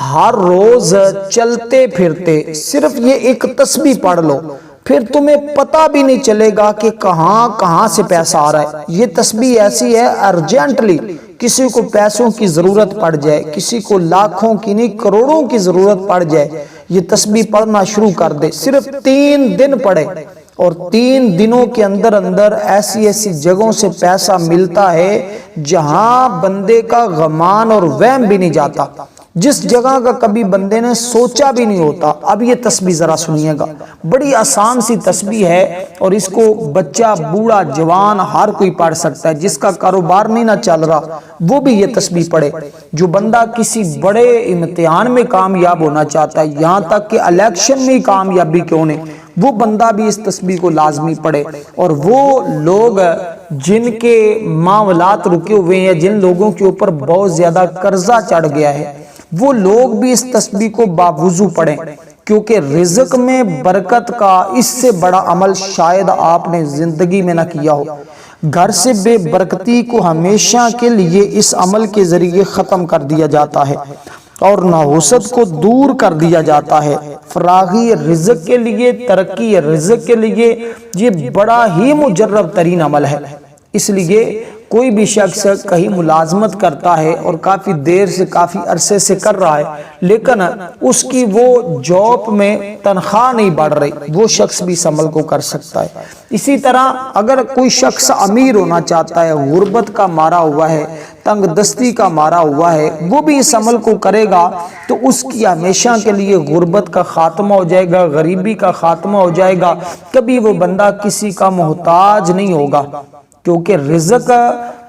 ہر روز چلتے پھرتے صرف یہ ایک تسبیح پڑھ لو، پھر تمہیں پتہ بھی نہیں چلے گا کہ کہاں کہاں سے پیسہ آ رہا ہے۔ یہ تسبیح ایسی ہے ارجنٹلی کسی کو پیسوں کی ضرورت پڑ جائے، کسی کو لاکھوں کی نہیں کروڑوں کی ضرورت پڑ جائے، یہ تسبیح پڑھنا شروع کر دے۔ صرف 3 دن پڑھے اور 3 دنوں کے اندر اندر ایسی ایسی جگہوں سے پیسہ ملتا ہے جہاں بندے کا گمان اور وہم بھی نہیں جاتا، جس جگہ کا کبھی بندے نے سوچا بھی نہیں ہوتا۔ اب یہ تسبیح ذرا سنیے گا، بڑی آسان سی تسبیح ہے اور اس کو بچہ بوڑھا جوان ہر کوئی پڑھ سکتا ہے۔ جس کا کاروبار نہیں نہ چل رہا وہ بھی یہ تسبیح پڑھے۔ جو بندہ کسی بڑے امتحان میں کامیاب ہونا چاہتا ہے، یہاں تک کہ الیکشن میں کامیابی کیوں نہیں، وہ بندہ بھی اس تسبیح کو لازمی پڑھے۔ اور وہ لوگ جن کے معاملات رکے ہوئے ہیں، جن لوگوں کے اوپر بہت زیادہ قرضہ چڑھ گیا ہے، وہ لوگ بھی اس تسبیح کو باوضو پڑھیں، کیونکہ رزق میں برکت کا اس سے بڑا عمل شاید آپ نے زندگی میں نہ کیا ہو۔ گھر سے بے برکتی کو ہمیشہ کے لیے اس عمل کے ذریعے ختم کر دیا جاتا ہے اور نحوست کو دور کر دیا جاتا ہے۔ فراغی رزق کے لیے، ترقی رزق کے لیے یہ بڑا ہی مجرب ترین عمل ہے۔ اس لیے کوئی بھی شخص کہیں ملازمت کرتا ہے اور کافی دیر سے کافی عرصے سے کر رہا ہے، لیکن اس کی وہ جاب میں تنخواہ نہیں بڑھ رہی، وہ شخص بھی اس عمل کو کر سکتا ہے۔ اسی طرح اگر کوئی شخص امیر ہونا چاہتا ہے، غربت کا مارا ہوا ہے، تنگ دستی کا مارا ہوا ہے، وہ بھی اس عمل کو کرے گا تو اس کی ہمیشہ کے لیے غربت کا خاتمہ ہو جائے گا، غریبی کا خاتمہ ہو جائے گا، کبھی وہ بندہ کسی کا محتاج نہیں ہوگا۔ کیونکہ رزق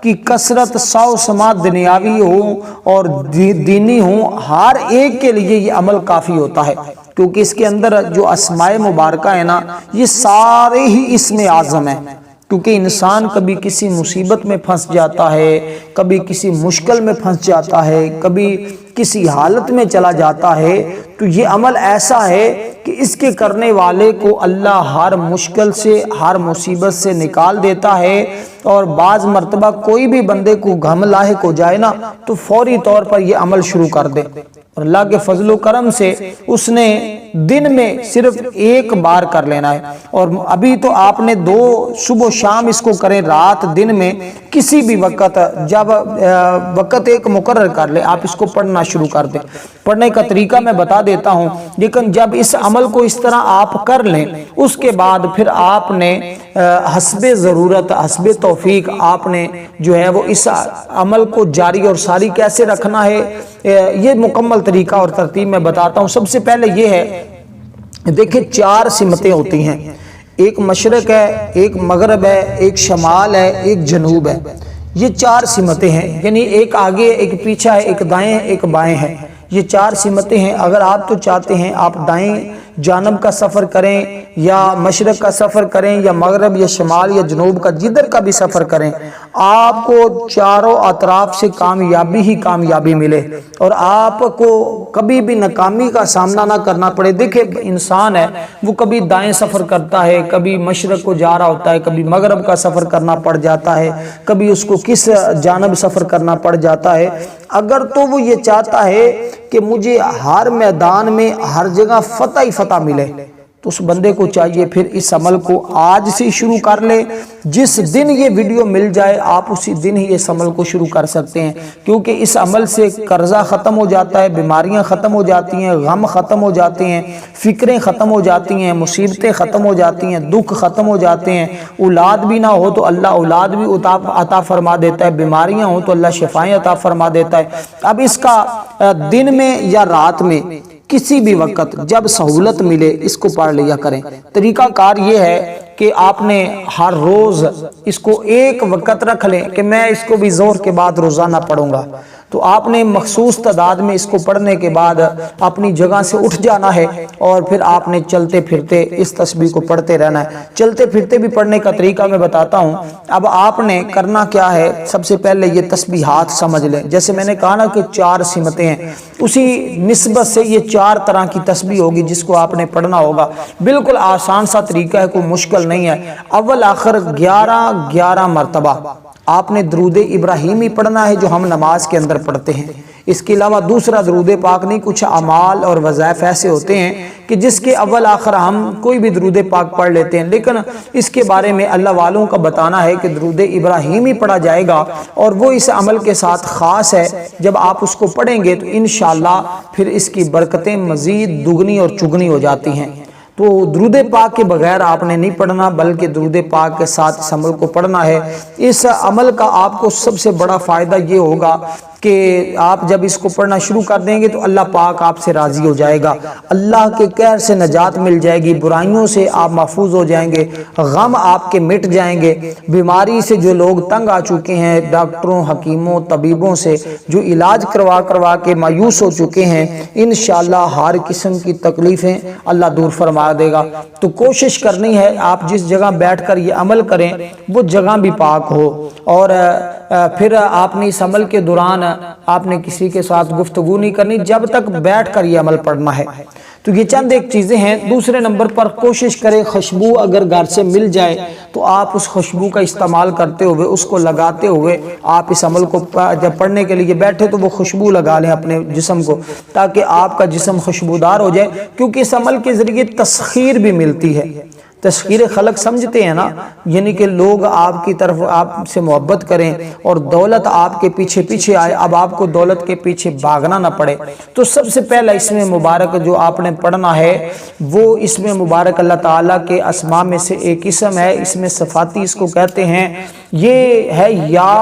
کی کثرت 100 سماعت دنیاوی ہو اور دینی ہو، ہر ایک کے لیے یہ عمل کافی ہوتا ہے، کیونکہ اس کے اندر جو اسماء مبارکہ ہے نا، یہ سارے ہی اسم اعظم ہیں۔ کیونکہ انسان کبھی کسی مصیبت میں پھنس جاتا ہے، کبھی کسی مشکل میں پھنس جاتا ہے، کبھی کسی حالت میں چلا جاتا ہے، تو یہ عمل ایسا ہے کہ اس کے کرنے والے کو اللہ ہر مشکل سے، ہر مصیبت سے نکال دیتا ہے۔ اور بعض مرتبہ کوئی بھی بندے کو غم لاحق ہو جائے نا تو فوری طور پر یہ عمل شروع کر دے، اور اللہ کے فضل و کرم سے اس نے دن میں صرف 1 بار کر لینا ہے۔ اور ابھی تو آپ نے 2 صبح و شام اس کو کریں، رات دن میں کسی بھی وقت، جب وقت ایک مقرر کر لے آپ اس کو پڑھنا شروع کر دیں۔ پڑھنے کا طریقہ میں بتا دیتا ہوں، لیکن جب اس عمل کو اس طرح آپ کر لیں، اس کے بعد پھر آپ نے حسب ضرورت، حسب توفیق آپ نے جو ہے وہ اس عمل کو جاری اور ساری کیسے رکھنا ہے، یہ مکمل طریقہ اور ترتیب میں بتاتا ہوں۔ سب سے پہلے یہ ہے، دیکھیں 4 سمتیں ہوتی ہیں، ایک مشرق ہے، ایک مغرب ہے، ایک شمال ہے، ایک جنوب ہے۔ یہ 4 سمتیں ہیں، یعنی ایک آگے، ایک پیچھے ہے، ایک دائیں، ایک بائیں ہے۔ یہ 4 سمتیں ہیں۔ اگر آپ تو چاہتے ہیں آپ دائیں جانب کا سفر کریں یا مشرق کا سفر کریں یا مغرب یا شمال یا جنوب کا، جدھر کا بھی سفر کریں، آپ کو چاروں اطراف سے کامیابی ہی کامیابی ملے اور آپ کو کبھی بھی ناکامی کا سامنا نہ کرنا پڑے۔ دیکھیں انسان ہے، وہ کبھی دائیں سفر کرتا ہے، کبھی مشرق کو جا رہا ہوتا ہے، کبھی مغرب کا سفر کرنا پڑ جاتا ہے، کبھی اس کو کس جانب سفر کرنا پڑ جاتا ہے۔ اگر تو وہ یہ چاہتا ہے کہ مجھے ہر میدان میں ہر جگہ فتح ہی فتح ملے، تو اس بندے کو چاہیے پھر اس عمل کو آج سے شروع کر لے۔ جس دن یہ ویڈیو مل جائے آپ اسی دن ہی اس عمل کو شروع کر سکتے ہیں، کیونکہ اس عمل سے قرضہ ختم ہو جاتا ہے، بیماریاں ختم ہو جاتی ہیں، غم ختم ہو جاتے ہیں، فکریں ختم ہو جاتی ہیں، مصیبتیں ختم ہو جاتی ہیں، دکھ ختم ہو جاتے ہیں۔ اولاد بھی نہ ہو تو اللہ اولاد بھی عطا فرما دیتا ہے، بیماریاں ہوں تو اللہ شفائیں عطا فرما دیتا ہے۔ اب اس کا دن میں یا رات میں کسی بھی وقت جب سہولت ملے اس کو پڑھ لیا کریں۔ طریقہ کار یہ ہے کہ آپ نے ہر روز اس کو ایک وقت رکھ لیں کہ میں اس کو بھی ظہر کے بعد روزانہ پڑھوں گا، تو آپ نے مخصوص تعداد میں اس کو پڑھنے کے بعد اپنی جگہ سے اٹھ جانا ہے اور پھر آپ نے چلتے پھرتے اس تسبیح کو پڑھتے رہنا ہے۔ چلتے پھرتے بھی پڑھنے کا طریقہ میں بتاتا ہوں۔ اب آپ نے کرنا کیا ہے، سب سے پہلے یہ تسبیحات سمجھ لیں۔ جیسے میں نے کہا نا کہ 4 سمتیں ہیں، اسی نسبت سے یہ 4 طرح کی تسبیح ہوگی جس کو آپ نے پڑھنا ہوگا۔ بالکل آسان سا طریقہ ہے، کوئی مشکل نہیں ہے۔ اول آخر 11 مرتبہ آپ نے درود ابراہیمی پڑھنا ہے جو ہم نماز کے اندر پڑھتے ہیں۔ اس کے علاوہ دوسرا درود پاک نہیں، کچھ اعمال اور وظائف ایسے ہوتے ہیں کہ جس کے اول آخر ہم کوئی بھی درود پاک پڑھ لیتے ہیں، لیکن اس کے بارے میں اللہ والوں کا بتانا ہے کہ درود ابراہیمی پڑھا جائے گا، اور وہ اس عمل کے ساتھ خاص ہے۔ جب آپ اس کو پڑھیں گے تو انشاءاللہ پھر اس کی برکتیں مزید دگنی اور چگنی ہو جاتی ہیں۔ تو درود پاک کے بغیر آپ نے نہیں پڑھنا، بلکہ درود پاک کے ساتھ اس عمل کو پڑھنا ہے۔ اس عمل کا آپ کو سب سے بڑا فائدہ یہ ہوگا کہ آپ جب اس کو پڑھنا شروع کر دیں گے تو اللہ پاک آپ سے راضی ہو جائے گا، اللہ کے قہر سے نجات مل جائے گی، برائیوں سے آپ محفوظ ہو جائیں گے، غم آپ کے مٹ جائیں گے، بیماری سے جو لوگ تنگ آ چکے ہیں، ڈاکٹروں، حکیموں، طبیبوں سے جو علاج کروا کے مایوس ہو چکے ہیں، انشاءاللہ ہر قسم کی تکلیفیں اللہ دور فرما دے گا۔ تو کوشش کرنی ہے آپ جس جگہ بیٹھ کر یہ عمل کریں وہ جگہ بھی پاک ہو، اور پھر آپ نے اس عمل کے دوران آپ نے کسی کے ساتھ گفتگو نہیں کرنی جب تک بیٹھ کر یہ عمل پڑھنا ہے۔ تو یہ چند ایک چیزیں ہیں۔ دوسرے نمبر پر کوشش کریں خوشبو اگر گھر سے مل جائے تو آپ اس خوشبو کا استعمال کرتے ہوئے، اس کو لگاتے ہوئے آپ اس عمل کو جب پڑھنے کے لیے بیٹھے تو وہ خوشبو لگا لیں اپنے جسم کو، تاکہ آپ کا جسم خوشبودار ہو جائے، کیونکہ اس عمل کے ذریعے تسخیر بھی ملتی ہے۔ تسخیر خلق سمجھتے ہیں نا، یعنی کہ لوگ آپ کی طرف آپ سے محبت کریں اور دولت آپ کے پیچھے پیچھے آئے، اب آپ کو دولت کے پیچھے بھاگنا نہ پڑے۔ تو سب سے پہلا اسم مبارک جو آپ نے پڑھنا ہے وہ اسم مبارک اللہ تعالیٰ کے اسماء میں سے ایک اسم ہے، اسم صفاتی اس کو کہتے ہیں۔ یہ ہے یا،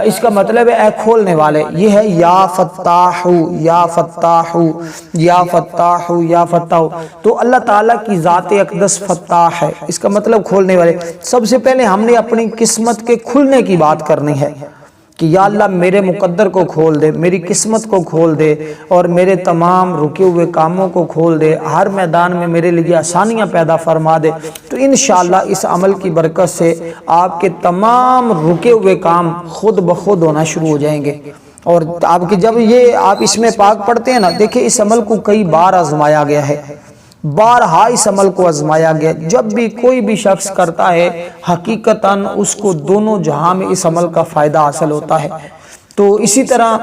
اس کا مطلب ہے اے کھولنے والے، یہ ہے یا فتاح، یا فتاح، یا فتاح، یا فتاح۔ تو اللہ تعالیٰ کی ذات اقدس فتاح ہے، اس کا مطلب کھولنے والے۔ سب سے پہلے ہم نے اپنی قسمت کے کھلنے کی بات کرنی ہے کہ یا اللہ میرے مقدر کو کھول دے، میری قسمت کو کھول دے، اور میرے تمام رکے ہوئے کاموں کو کھول دے، ہر میدان میں میرے لیے آسانیاں پیدا فرما دے۔ تو انشاءاللہ اس عمل کی برکت سے آپ کے تمام رکے ہوئے کام خود بخود ہونا شروع ہو جائیں گے۔ اور آپ کی جب یہ آپ اس میں پاک پڑھتے ہیں نا، دیکھیں اس عمل کو کئی بار آزمایا گیا ہے، بارہا اس عمل کو آزمایا گیا۔ جب بھی کوئی بھی شخص کرتا ہے حقیقتاً اس کو دونوں جہاں میں اس عمل کا فائدہ حاصل ہوتا ہے۔ تو اسی طرح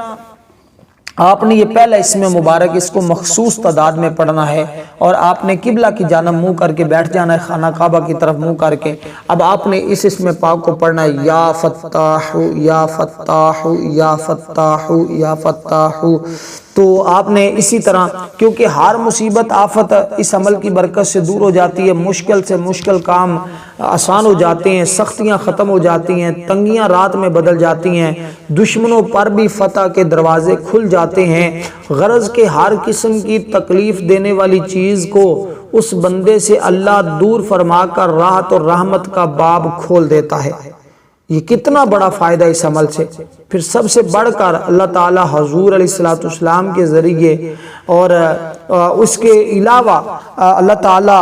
آپ نے یہ پہلا اسم مبارک اس کو مخصوص تعداد میں پڑھنا ہے، اور آپ نے قبلہ کی جانب منہ کر کے بیٹھ جانا ہے، خانہ کعبہ کی طرف منہ کر کے۔ اب آپ نے اس اسم پاک کو پڑھنا ہے یا فتاح، یا فتاح، یا فتاح، یا فتاح۔ تو آپ نے اسی طرح، کیونکہ ہر مصیبت آفت اس عمل کی برکت سے دور ہو جاتی ہے، مشکل سے مشکل کام آسان ہو جاتے ہیں، سختیاں ختم ہو جاتی ہیں، تنگیاں رات میں بدل جاتی ہیں، دشمنوں پر بھی فتح کے دروازے کھل جاتے ہیں۔ غرض کہ ہر قسم کی تکلیف دینے والی چیز کو اس بندے سے اللہ دور فرما کر راحت اور رحمت کا باب کھول دیتا ہے۔ یہ کتنا بڑا فائدہ اس عمل سے۔ پھر سب سے بڑھ کر اللہ تعالیٰ حضور علیہ السلام کے ذریعے اور اس کے علاوہ اللہ تعالیٰ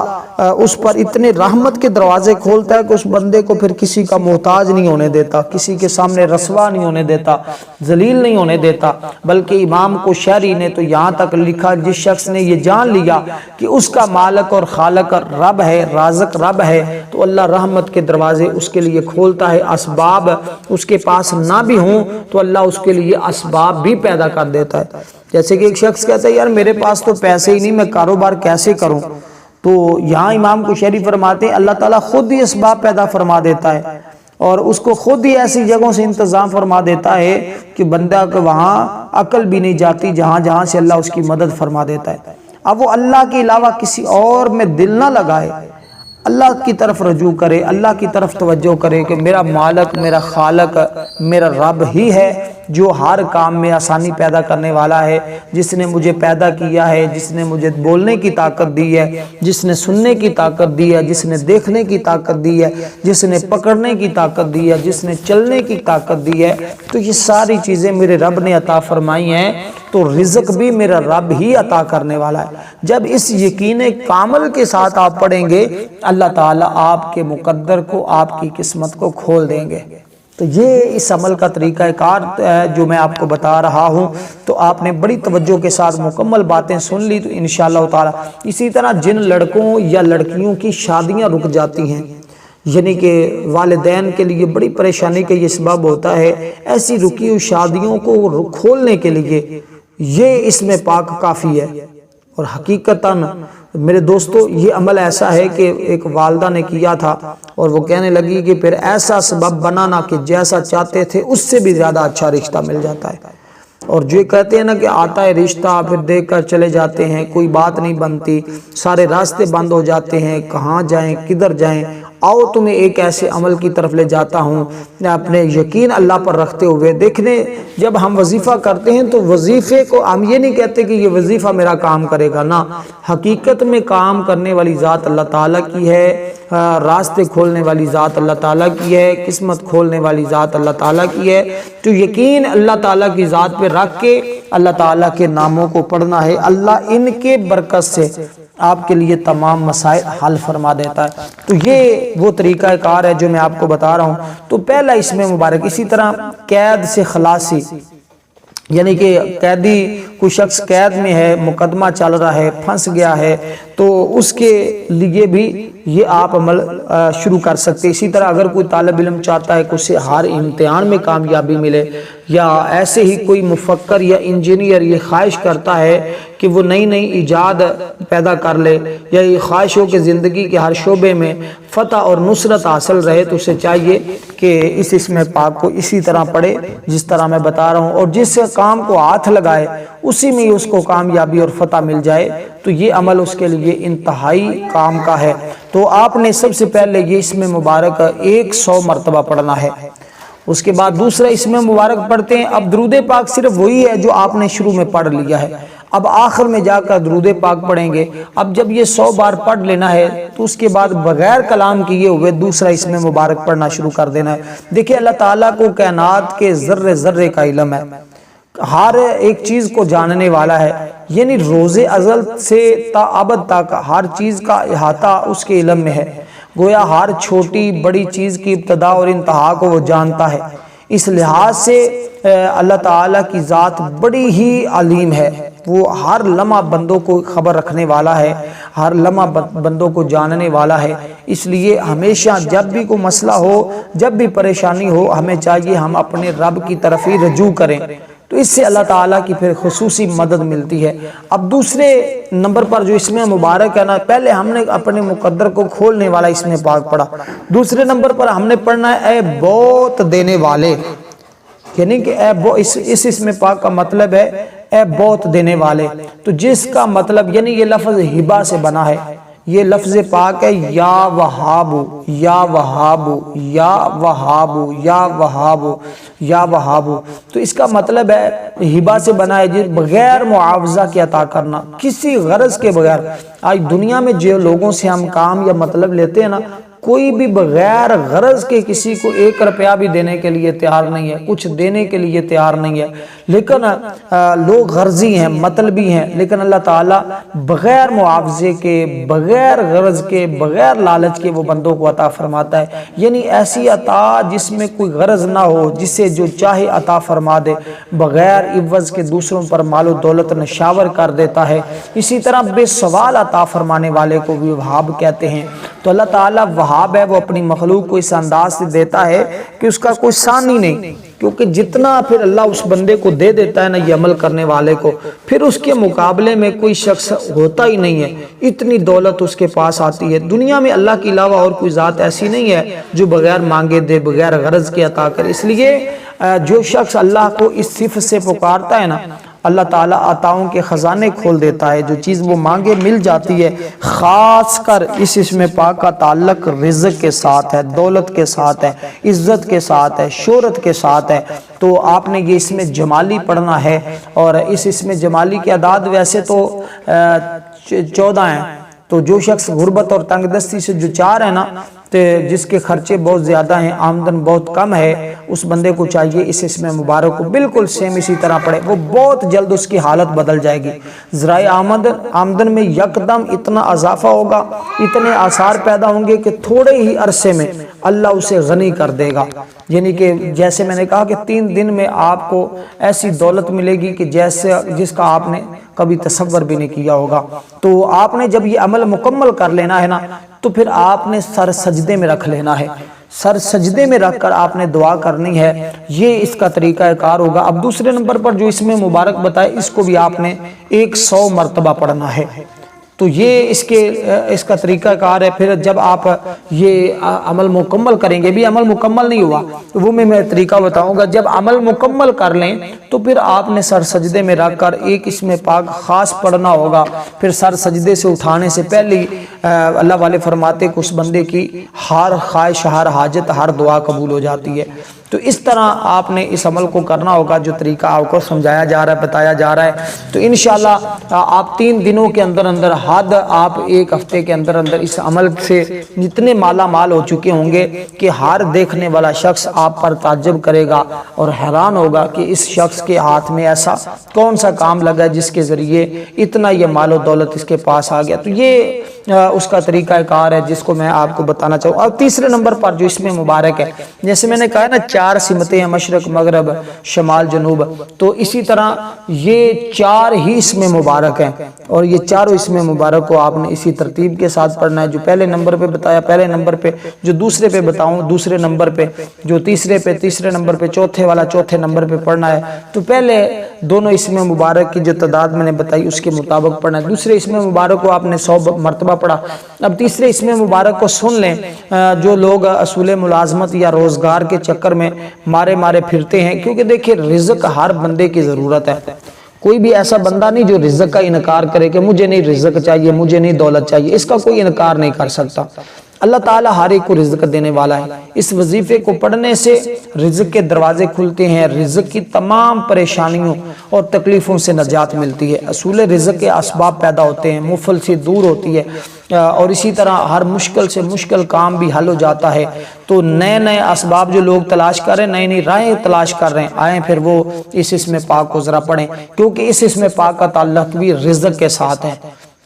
اس پر اتنے رحمت کے دروازے کھولتا ہے کہ اس بندے کو پھر کسی کا محتاج نہیں ہونے دیتا، کسی کے سامنے رسوا نہیں ہونے دیتا، ذلیل نہیں ہونے دیتا۔ بلکہ امام کوشیری نے تو یہاں تک لکھا، جس شخص نے یہ جان لیا کہ اس کا مالک اور خالق رب ہے، رازق رب ہے، تو اللہ رحمت کے دروازے اس کے لیے کھولتا ہے۔ اسباب اس کے پاس نہ بھی ہوں تو اللہ اس کے لیے اسباب بھی پیدا کر دیتا ہے۔ جیسے کہ ایک شخص کہتا ہے یار میرے پاس تو پیسے ہی نہیں، میں کاروبار کیسے کروں؟ تو یہاں امام کوشیری فرماتے ہیں اللہ تعالیٰ خود ہی اسباب پیدا فرما دیتا ہے، اور اس کو خود ہی ایسی جگہوں سے انتظام فرما دیتا ہے کہ بندہ کو وہاں عقل بھی نہیں جاتی، جہاں جہاں سے اللہ اس کی مدد فرما دیتا ہے۔ اب وہ اللہ کے علاوہ کسی اور میں دل نہ لگائے، اللہ کی طرف رجوع کرے، اللہ کی طرف توجہ کرے کہ میرا مالک، میرا خالق، میرا رب ہی ہے جو ہر کام میں آسانی پیدا کرنے والا ہے، جس نے مجھے پیدا کیا ہے، جس نے مجھے بولنے کی طاقت دی ہے، جس نے سننے کی طاقت دی ہے، جس نے دیکھنے کی طاقت دی ہے، جس نے پکڑنے کی طاقت دی ہے، جس نے چلنے کی طاقت دی ہے۔ تو یہ ساری چیزیں میرے رب نے عطا فرمائی ہیں، تو رزق بھی میرا رب ہی عطا کرنے والا ہے۔ جب اس یقین کامل کے ساتھ آپ پڑھیں گے، اللہ تعالیٰ آپ کے مقدر کو، آپ کی قسمت کو کھول دیں گے۔ تو یہ اس عمل کا طریقہ کار ہے جو میں آپ کو بتا رہا ہوں۔ تو آپ نے بڑی توجہ کے ساتھ مکمل باتیں سن لی تو انشاءاللہ تعالیٰ۔ اسی طرح جن لڑکوں یا لڑکیوں کی شادیاں رک جاتی ہیں، یعنی کہ والدین کے لیے بڑی پریشانی کا یہ سبب ہوتا ہے۔ ایسی رکی ہوئی شادیوں کو کھولنے کے لیے یہ اسم پاک کافی ہے۔ اور حقیقتاً میرے دوستو یہ عمل ایسا ہے کہ ایک والدہ نے کیا تھا اور وہ کہنے لگی کہ پھر ایسا سبب بنانا کہ جیسا چاہتے تھے اس سے بھی زیادہ اچھا رشتہ مل جاتا ہے۔ اور جو کہتے ہیں نا کہ آتا ہے رشتہ پھر دیکھ کر چلے جاتے ہیں، کوئی بات نہیں بنتی، سارے راستے بند ہو جاتے ہیں، کہاں جائیں کدھر جائیں۔ آؤ تمہیں ایک ایسے عمل کی طرف لے جاتا ہوں، اپنے یقین اللہ پر رکھتے ہوئے دیکھنے جب ہم وظیفہ کرتے ہیں تو وظیفے کو ہم یہ نہیں کہتے کہ یہ وظیفہ میرا کام کرے گا، نہ، حقیقت میں کام کرنے والی ذات اللہ تعالیٰ کی ہے، راستے کھولنے والی ذات اللہ تعالیٰ کی ہے، قسمت کھولنے والی ذات اللہ تعالیٰ کی ہے۔ تو یقین اللہ تعالیٰ کی ذات پہ رکھ کے اللہ تعالیٰ کے ناموں کو پڑھنا ہے، اللہ ان کے برکت سے آپ کے لیے تمام مسائل حل فرما دیتا ہے۔ تو یہ وہ طریقہ کار ہے جو میں آپ کو بتا رہا ہوں۔ تو پہلا اسم مبارک، اسی طرح قید سے خلاصی، یعنی کہ قیدی کوئی شخص قید میں ہے، مقدمہ چل رہا ہے، پھنس گیا ہے، تو اس کے لیے بھی یہ آپ عمل شروع کر سکتے۔ اسی طرح اگر کوئی طالب علم چاہتا ہے کہ اسے ہر امتحان میں کامیابی ملے، یا ایسے ہی کوئی مفکر یا انجینئر یہ خواہش کرتا ہے کہ وہ نئی نئی ایجاد پیدا کر لے، یا یہ خواہش ہو کہ زندگی کے ہر شعبے میں فتح اور نصرت حاصل رہے، تو اسے چاہیے کہ اس اسم پاک کو اسی طرح پڑھے جس طرح میں بتا رہا ہوں، اور جس کام کو ہاتھ لگائے اسی میں اس کو کامیابی اور فتح مل جائے، تو یہ عمل اس کے لیے انتہائی کام کا ہے۔ تو آپ نے سب سے پہلے یہ اسم مبارک 100 مرتبہ پڑھنا ہے۔ اس کے بعد دوسرا اسم مبارک پڑھتے ہیں۔ اب درود پاک صرف وہی ہے جو آپ نے شروع میں پڑھ لیا ہے، اب آخر میں جا کر درود پاک پڑھیں گے۔ اب جب یہ 100 بار پڑھ لینا ہے تو اس کے بعد بغیر کلام کیے ہوئے دوسرا اسم مبارک پڑھنا شروع کر دینا ہے۔ دیکھیں اللہ تعالیٰ کو کائنات کے ذرے ذرے کا علم ہے، ہر ایک چیز کو جاننے والا ہے، یعنی روز ازل سے تا ابد تک ہر چیز کا احاطہ اس کے علم میں ہے۔ گویا ہر چھوٹی بڑی چیز کی ابتدا اور انتہا کو وہ جانتا ہے۔ اس لحاظ سے اللہ تعالیٰ کی ذات بڑی ہی علیم ہے، وہ ہر لمحہ بندوں کو خبر رکھنے والا ہے، ہر لمحہ بندوں کو جاننے والا ہے۔ اس لیے ہمیشہ جب بھی کوئی مسئلہ ہو، جب بھی پریشانی ہو، ہمیں چاہیے ہم اپنے رب کی طرف ہی رجوع کریں، تو اس سے اللہ تعالیٰ کی پھر خصوصی مدد ملتی ہے۔ اب دوسرے نمبر پر جو اسم مبارک ہے نا، پہلے ہم نے اپنے مقدر کو کھولنے والا اسم پاک پڑھا، دوسرے نمبر پر ہم نے پڑھنا ہے اے بہت دینے والے، یعنی کہ اس اسم پاک کا مطلب ہے اے بہت دینے والے۔ تو جس کا مطلب یعنی یہ لفظ ہبہ سے بنا ہے، یہ لفظ پاک ہے یا وہاب یا وہاب یا وہاب یا وہاب یا وہاب۔ تو اس کا مطلب ہے ہبہ سے بنا ہے، جس بغیر معاوضہ کے عطا کرنا، کسی غرض کے بغیر۔ آج دنیا میں جو لوگوں سے ہم کام یا مطلب لیتے ہیں نا، کوئی بھی بغیر غرض کے کسی کو 1 روپیہ بھی دینے کے لیے تیار نہیں ہے، کچھ دینے کے لیے تیار نہیں ہے، لیکن لوگ غرضی ہیں، مطلبی ہیں۔ لیکن اللہ تعالیٰ بغیر معاوضے کے، بغیر غرض کے، بغیر لالچ کے وہ بندوں کو عطا فرماتا ہے، یعنی ایسی عطا جس میں کوئی غرض نہ ہو، جسے جو چاہے عطا فرما دے، بغیر عوض کے دوسروں پر مال و دولت نشاور کر دیتا ہے۔ اسی طرح بے سوال عطا فرمانے والے کو بھی وہاب کہتے ہیں۔ تو اللہ تعالیٰ وہاب ہے، وہ اپنی مخلوق کو اس انداز سے دیتا ہے کہ اس کا کوئی ثانی نہیں، کیونکہ جتنا پھر اللہ اس بندے کو دے دیتا ہے نا، یہ عمل کرنے والے کو، پھر اس کے مقابلے میں کوئی شخص ہوتا ہی نہیں ہے، اتنی دولت اس کے پاس آتی ہے۔ دنیا میں اللہ کے علاوہ اور کوئی ذات ایسی نہیں ہے جو بغیر مانگے دے، بغیر غرض کے عطا کرے۔ اس لیے جو شخص اللہ کو اس صفت سے پکارتا ہے نا، اللہ تعالیٰ عطاؤں کے خزانے کھول دیتا ہے، جو چیز وہ مانگے مل جاتی ہے۔ خاص کر اس اسم پاک کا تعلق رزق کے ساتھ ہے، دولت کے ساتھ ہے، عزت کے ساتھ ہے، شہرت کے ساتھ ہے۔ تو آپ نے یہ اسم جمالی پڑھنا ہے، اور اس اسم جمالی کی اعداد ویسے تو 14 ہیں۔ تو جو شخص غربت اور تنگ دستی سے جو 4 ہے نا، جس کے خرچے بہت زیادہ ہیں، آمدن بہت کم ہے، اس بندے کو چاہیے اس اسم مبارک کو بالکل سیم اسی طرح پڑھے، وہ بہت جلد اس کی حالت بدل جائے گی۔ ذرائع آمدن میں یکدم اتنا اضافہ ہوگا، اتنے آثار پیدا ہوں گے کہ تھوڑے ہی عرصے میں اللہ اسے غنی کر دے گا۔ یعنی کہ جیسے میں نے کہا کہ 3 دن میں آپ کو ایسی دولت ملے گی کہ جس کا آپ نے کبھی تصور بھی نہیں کیا ہوگا۔ تو آپ نے جب یہ عمل مکمل کر لینا ہے نا، تو پھر آپ نے سر سجدے میں رکھ لینا ہے، سر سجدے میں رکھ کر آپ نے دعا کرنی ہے، یہ اس کا طریقہ کار ہوگا۔ اب دوسرے نمبر پر جو اس میں مبارک بتائے، اس کو بھی آپ نے 100 مرتبہ پڑھنا ہے۔ تو یہ اس کا طریقہ کار ہے۔ پھر جب آپ یہ عمل مکمل کریں گے، بھی عمل مکمل نہیں ہوا تو وہ میں طریقہ بتاؤں گا، جب عمل مکمل کر لیں تو پھر آپ نے سر سجدے میں رکھ کر ایک اس میں پاک خاص پڑھنا ہوگا۔ پھر سر سجدے سے اٹھانے سے پہلے اللہ والے فرماتے کہ اس بندے کی ہر خواہش، ہر حاجت، ہر دعا قبول ہو جاتی ہے۔ تو اس طرح آپ نے اس عمل کو کرنا ہوگا جو طریقہ آپ کو سمجھایا جا رہا ہے، بتایا جا رہا ہے۔ تو انشاءاللہ آپ 3 دنوں کے اندر اندر، حد آپ 1 ہفتے کے اندر اندر اس عمل سے جتنے مالا مال ہو چکے ہوں گے کہ ہر دیکھنے والا شخص آپ پر تعجب کرے گا اور حیران ہوگا کہ اس شخص کے ہاتھ میں ایسا کون سا کام لگا جس کے ذریعے اتنا یہ مال و دولت اس کے پاس آ گیا۔ تو یہ اس کا طریقہ کار ہے جس کو میں آپ کو بتانا چاہوں۔ اور تیسرے نمبر پر جو اس میں مبارک ہے، جیسے میں نے کہا نا 4 سمتیں ہیں، مشرق، مغرب، شمال، جنوب، تو اسی طرح یہ 4 ہی اس میں مبارک ہیں، اور یہ چاروں اس میں مبارک کو آپ نے اسی ترتیب کے ساتھ پڑھنا ہے۔ جو پہلے نمبر پہ بتایا پہلے نمبر پہ، جو دوسرے پہ بتاؤں دوسرے نمبر پہ، جو تیسرے پہ تیسرے نمبر پہ، چوتھے والا چوتھے نمبر پہ پڑھنا ہے۔ تو پہلے دونوں اس میں مبارک کی جو تعداد میں نے بتائی اس کے مطابق پڑھنا ہے۔ دوسرے اس میں مبارک کو آپ نے 100 مرتبہ پڑھا۔ اب تیسرے اس میں مبارک کو سن لیں، جو لوگ اصول ملازمت یا روزگار کے چکر میں مارے پھرتے ہیں، کیونکہ دیکھیں رزق ہر بندے کی ضرورت ہے۔ کوئی بھی ایسا بندہ نہیں جو رزق کا انکار کرے کہ مجھے نہیں رزق چاہیے، مجھے نہیں دولت چاہیے، اس کا کوئی انکار نہیں کر سکتا۔ اللہ تعالیٰ ہر ایک کو رزق دینے والا ہے۔ اس وظیفے کو پڑھنے سے رزق کے دروازے کھلتے ہیں، رزق کی تمام پریشانیوں اور تکلیفوں سے نجات ملتی ہے، اصول رزق کے اسباب پیدا ہوتے ہیں، مفلسی دور ہوتی ہے، اور اسی طرح ہر مشکل سے مشکل کام بھی حل ہو جاتا ہے۔ تو نئے اسباب جو لوگ تلاش کر رہے ہیں، نئی راہیں تلاش کر رہے ہیں، آئیں پھر وہ اس اسم پاک کو ذرا پڑھیں، کیونکہ اس اسم پاک کا تعلق بھی رزق کے ساتھ ہے۔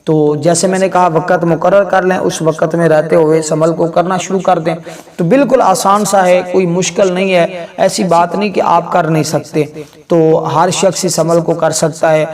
تو جیسے میں نے کہا وقت مقرر کر لیں، اس وقت میں رہتے ہوئے اس عمل کو کرنا شروع کر دیں۔ تو بالکل آسان سا ہے، کوئی مشکل نہیں ہے، ایسی بات نہیں کہ آپ کر نہیں سکتے۔ تو ہر شخص اس عمل کو کر سکتا ہے۔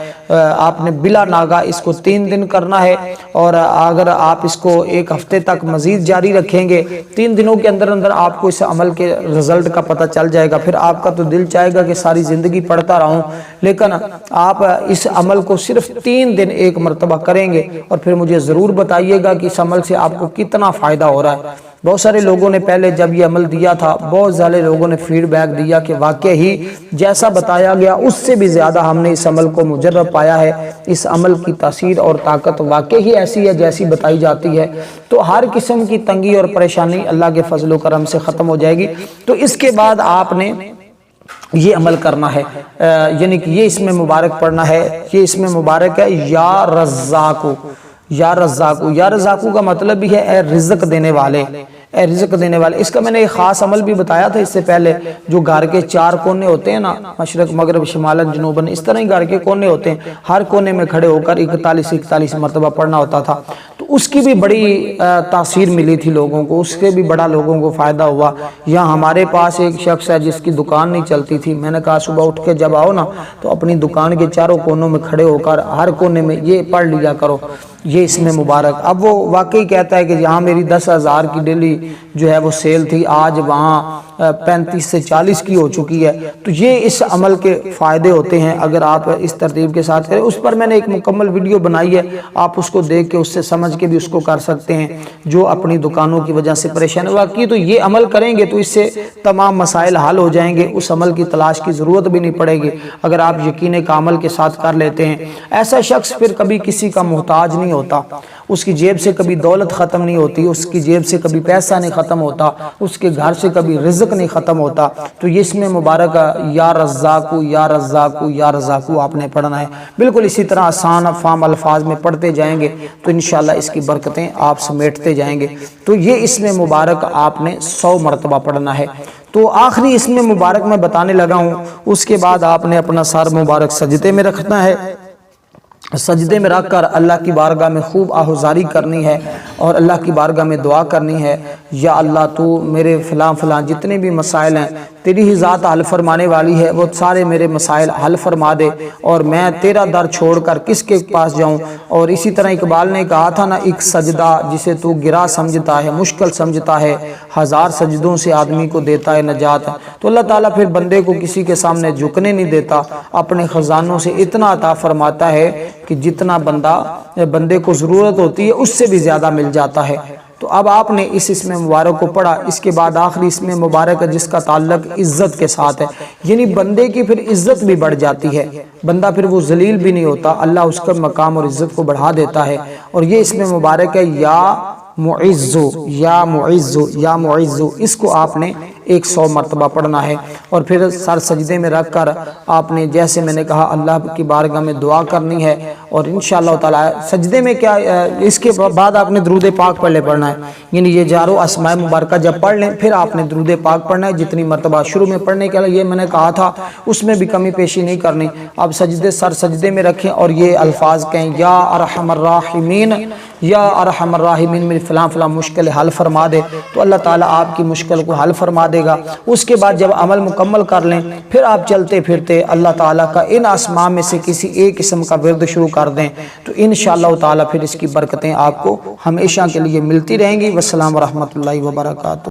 آپ نے بلا ناغہ اس کو 3 دن کرنا ہے، اور اگر آپ اس کو 1 ہفتے تک مزید جاری رکھیں گے، 3 دنوں کے اندر اندر آپ کو اس عمل کے رزلٹ کا پتہ چل جائے گا۔ پھر آپ کا تو دل چاہے گا کہ ساری زندگی پڑھتا رہوں، لیکن آپ اس عمل کو صرف 3 دن 1 مرتبہ کریں گے، اور پھر مجھے ضرور بتائیے گا کہ اس عمل سے آپ کو کتنا فائدہ ہو رہا ہے۔ بہت سارے لوگوں نے پہلے جب یہ عمل دیا تھا، بہت سارے لوگوں نے فیڈ بیک دیا کہ واقعی ہی جیسا بتایا گیا اس سے بھی زیادہ ہم نے اس عمل کو مجرب پایا ہے، اس عمل کی تاثیر اور طاقت واقعی ہی ایسی ہے جیسی بتائی جاتی ہے۔ تو ہر قسم کی تنگی اور پریشانی اللہ کے فضل و کرم سے ختم ہو جائے گی۔ تو اس کے بعد آپ نے یہ عمل کرنا ہے، یعنی کہ یہ اس میں مبارک پڑھنا ہے۔ یہ اس میں مبارک ہے یا رزاقو، یا رزاقو۔ یا رزاقو کا مطلب بھی ہے اے رزق دینے والے، اے رزق دینے والے۔ اس کا میں نے ایک خاص عمل بھی بتایا تھا اس سے پہلے، جو گھر کے 4 کونے ہوتے ہیں نا، مشرق، مغرب، شمال، جنوب، اس طرح ہی گھر کے کونے ہوتے ہیں، ہر کونے میں کھڑے ہو کر 41 مرتبہ پڑھنا ہوتا تھا۔ تو اس کی بھی بڑی تاثیر ملی تھی لوگوں کو، اس کے بھی بڑا لوگوں کو فائدہ ہوا۔ یہاں ہمارے پاس ایک شخص ہے جس کی دکان نہیں چلتی تھی، میں نے کہا صبح اٹھ کے جب آؤ نا تو اپنی دکان کے 4 کونوں میں کھڑے ہو کر ہر کونے میں یہ پڑھ لیا کرو، یہ اس میں مبارک۔ اب وہ واقعی کہتا ہے کہ جہاں میری 10,000 کی ڈیلی جو ہے وہ سیل تھی، آج وہاں 35 سے 40 کی ہو چکی ہے۔ تو یہ اس عمل کے فائدے ہوتے ہیں اگر آپ اس ترتیب کے ساتھ کریں۔ اس پر میں نے ایک مکمل ویڈیو بنائی ہے، آپ اس کو دیکھ کے اس سے سمجھ کے بھی اس کو کر سکتے ہیں جو اپنی دکانوں کی وجہ سے پریشان ہے۔ واقعی تو یہ عمل کریں گے تو اس سے تمام مسائل حل ہو جائیں گے، اس عمل کی تلاش کی ضرورت بھی نہیں پڑے گی اگر آپ یقین کا عمل کے ساتھ کر لیتے ہیں۔ ایسا شخص پھر کبھی کسی کا محتاج نہیں ہوتا، اس کی جیب سے کبھی دولت ختم نہیں ہوتی، اس کی جیب سے کبھی پیسہ نہیں ختم ہوتا، اس کے گھر سے کبھی رزق نہیں ختم ہوتا۔ تو یہ اس میں مبارک یا رزاقو، یا رزاقو، یا رزاقو آپ نے پڑھنا ہے۔ بالکل اسی طرح آسان فام الفاظ میں پڑھتے جائیں گے تو انشاءاللہ اس کی برکتیں آپ سمیٹتے جائیں گے۔ تو یہ اس میں مبارک آپ نے 100 مرتبہ پڑھنا ہے۔ تو آخری اس میں مبارک میں بتانے لگا ہوں، اس کے بعد آپ نے اپنا سر مبارک سجدے میں رکھنا ہے، سجدے میں رکھ کر اللہ کی بارگاہ میں خوب آہوزاری کرنی ہے اور اللہ کی بارگاہ میں دعا کرنی ہے، یا اللہ تو میرے فلاں جتنے بھی مسائل ہیں تیری ہی ذات حل فرمانے والی ہے، وہ سارے میرے مسائل حل فرما دے، اور میں تیرا در چھوڑ کر کس کے پاس جاؤں۔ اور اسی طرح اقبال نے کہا تھا نا، ایک سجدہ جسے تو گرا سمجھتا ہے، مشکل سمجھتا ہے، ہزار سجدوں سے آدمی کو دیتا ہے نجات۔ تو اللہ تعالیٰ پھر بندے کو کسی کے سامنے جھکنے نہیں دیتا، اپنے خزانوں سے اتنا عطا فرماتا ہے کہ جتنا بندے کو ضرورت ہوتی ہے اس سے بھی زیادہ مل جاتا ہے۔ تو اب آپ نے اس اسم مبارک کو پڑھا، اس کے بعد آخری اسم مبارک ہے جس کا تعلق عزت کے ساتھ ہے، یعنی بندے کی پھر عزت بھی بڑھ جاتی ہے، بندہ پھر وہ ذلیل بھی نہیں ہوتا، اللہ اس کا مقام اور عزت کو بڑھا دیتا ہے۔ اور یہ اسم مبارک ہے یا معزو، یا معزو، یا معزو، اس کو آپ نے 100 مرتبہ پڑھنا ہے، اور پھر سر سجدے میں رکھ کر آپ نے جیسے میں نے کہا اللہ کی بارگاہ میں دعا کرنی ہے، اور انشاءاللہ تعالی سجدے میں کیا اس کے بعد آپ نے درود پاک پڑھنا ہے، یعنی یہ جارو اسماء مبارکہ جب پڑھ لیں پھر آپ نے درود پاک پڑھنا ہے، جتنی مرتبہ شروع میں پڑھنے کے لیے یہ میں نے کہا تھا اس میں بھی کمی پیشی نہیں کرنی۔ اب سر سجدے میں رکھیں اور یہ الفاظ کہیں، یا ارحم الراحمین، یا ارحم الراحمین، میری فلاں مشکل حل فرما دے، تو اللہ تعالیٰ آپ کی مشکل کو حل فرما دے گا۔ اس کے بعد جب عمل مکمل کر لیں پھر آپ چلتے پھرتے اللہ تعالیٰ کا ان اسماء میں سے کسی ایک قسم کا ورد شروع کر دیں، تو انشاءاللہ تعالیٰ پھر اس کی برکتیں آپ کو ہمیشہ کے لیے ملتی رہیں گی۔ والسلام ورحمۃ اللہ وبرکاتہ۔